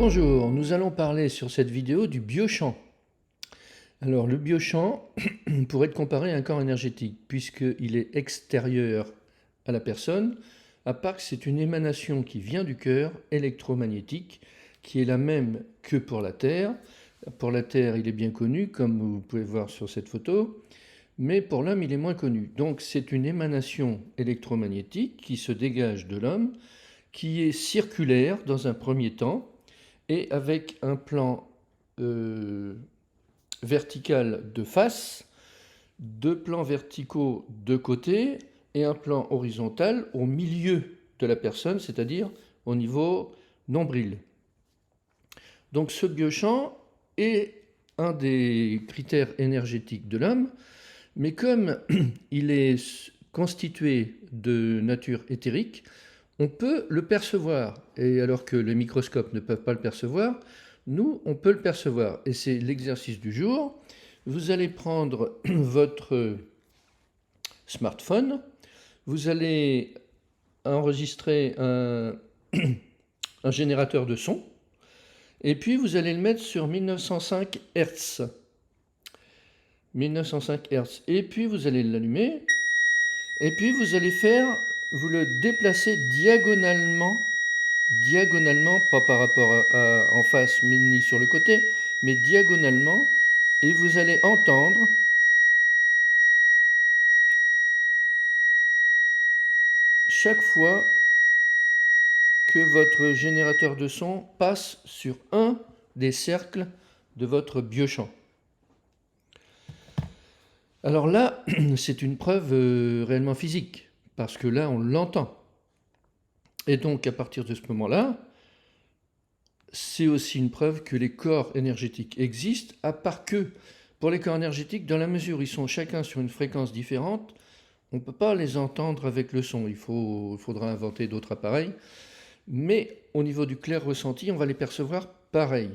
Bonjour, nous allons parler sur cette vidéo du biochamp. Alors le biochamp pourrait être comparé à un corps énergétique puisqu'il est extérieur à la personne, à part que c'est une émanation qui vient du cœur électromagnétique qui est la même que pour la Terre. Pour la Terre, il est bien connu comme vous pouvez voir sur cette photo, mais pour l'homme, il est moins connu. Donc c'est une émanation électromagnétique qui se dégage de l'homme, qui est circulaire dans un premier temps, et avec un plan vertical de face, deux plans verticaux de côté et un plan horizontal au milieu de la personne, c'est-à-dire au niveau nombril. Donc ce biochamp est un des critères énergétiques de l'homme, mais comme il est constitué de nature éthérique, on peut le percevoir. Et alors que les microscopes ne peuvent pas le percevoir, nous, on peut le percevoir. Et c'est l'exercice du jour. Vous allez prendre votre smartphone, vous allez enregistrer un générateur de son, et puis vous allez le mettre sur 1905 Hz. 1905 Hz. Et puis vous allez l'allumer, et puis vous allez vous le déplacer diagonalement, pas par rapport en face ni sur le côté, mais diagonalement, et vous allez entendre chaque fois que votre générateur de son passe sur un des cercles de votre biochamp. Alors là, c'est une preuve réellement physique, parce que là, on l'entend. Et donc, à partir de ce moment-là, c'est aussi une preuve que les corps énergétiques existent, à part que, pour les corps énergétiques, dans la mesure où ils sont chacun sur une fréquence différente, on ne peut pas les entendre avec le son. Il faudra inventer d'autres appareils. Mais au niveau du clair ressenti, on va les percevoir pareil.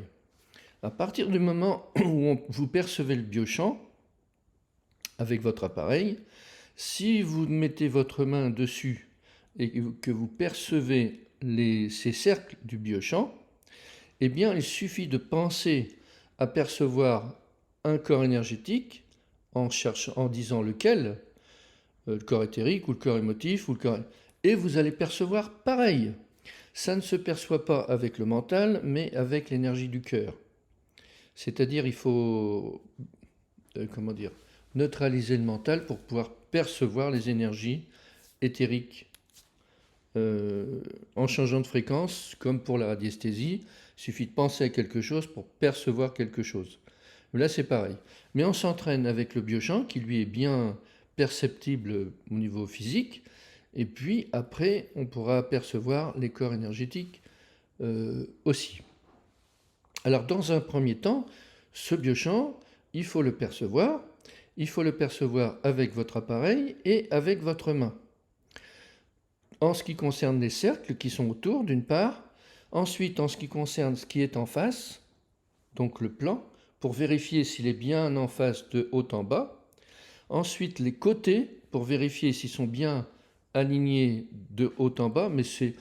À partir du moment où vous percevez le biochamp avec votre appareil, si vous mettez votre main dessus et que vous percevez ces cercles du biochamp, eh bien, il suffit de penser à percevoir un corps énergétique en disant lequel, le corps éthérique ou le corps émotif, et vous allez percevoir pareil. Ça ne se perçoit pas avec le mental, mais avec l'énergie du cœur. C'est-à-dire, il faut, neutraliser le mental pour pouvoir percevoir les énergies éthériques en changeant de fréquence, comme pour la radiesthésie. Il suffit de penser à quelque chose pour percevoir quelque chose. Là, c'est pareil. Mais on s'entraîne avec le biochamp, qui lui est bien perceptible au niveau physique, et puis après, on pourra percevoir les corps énergétiques aussi. Alors, dans un premier temps, ce biochamp, il faut le percevoir. Il faut le percevoir avec votre appareil et avec votre main. En ce qui concerne les cercles qui sont autour, d'une part. Ensuite, en ce qui concerne ce qui est en face, donc le plan, pour vérifier s'il est bien en face de haut en bas. Ensuite, les côtés, pour vérifier s'ils sont bien alignés de haut en bas, mais c'est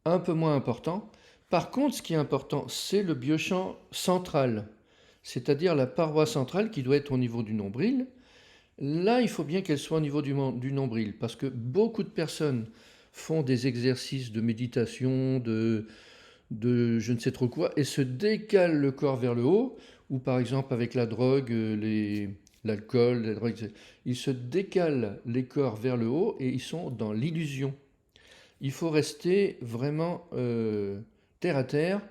un peu moins important. Par contre, ce qui est important, c'est le biochamp central, c'est-à-dire la paroi centrale qui doit être au niveau du nombril. Là, il faut bien qu'elle soit au niveau du nombril, parce que beaucoup de personnes font des exercices de méditation, de je ne sais trop quoi, et se décalent le corps vers le haut, ou par exemple avec la drogue, l'alcool, la drogue, ils se décalent les corps vers le haut et ils sont dans l'illusion. Il faut rester vraiment terre à terre,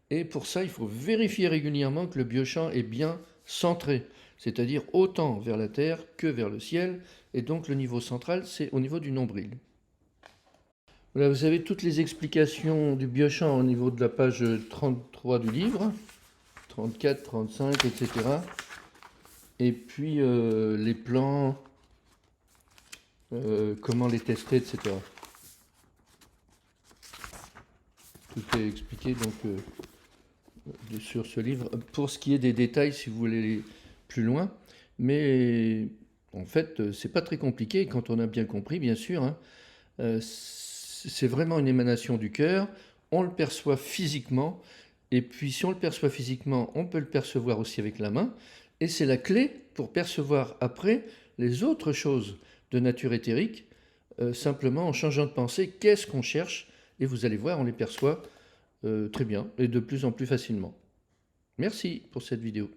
et pour ça, il faut vérifier régulièrement que le biochamp est bien centré, c'est-à-dire autant vers la terre que vers le ciel, et donc le niveau central, c'est au niveau du nombril. Voilà, vous avez toutes les explications du biochamp au niveau de la page 33 du livre, 34, 35, etc. Et puis les plans, comment les tester, etc. Tout est expliqué donc sur ce livre. Pour ce qui est des détails, si vous voulez aller plus loin, mais en fait, c'est pas très compliqué quand on a bien compris, bien sûr. Hein, c'est vraiment une émanation du cœur. On le perçoit physiquement Et puis si on le perçoit physiquement, on peut le percevoir aussi avec la main. Et c'est la clé pour percevoir après les autres choses de nature éthérique, simplement en changeant de pensée, qu'est-ce qu'on cherche? Et vous allez voir, on les perçoit très bien et de plus en plus facilement. Merci pour cette vidéo.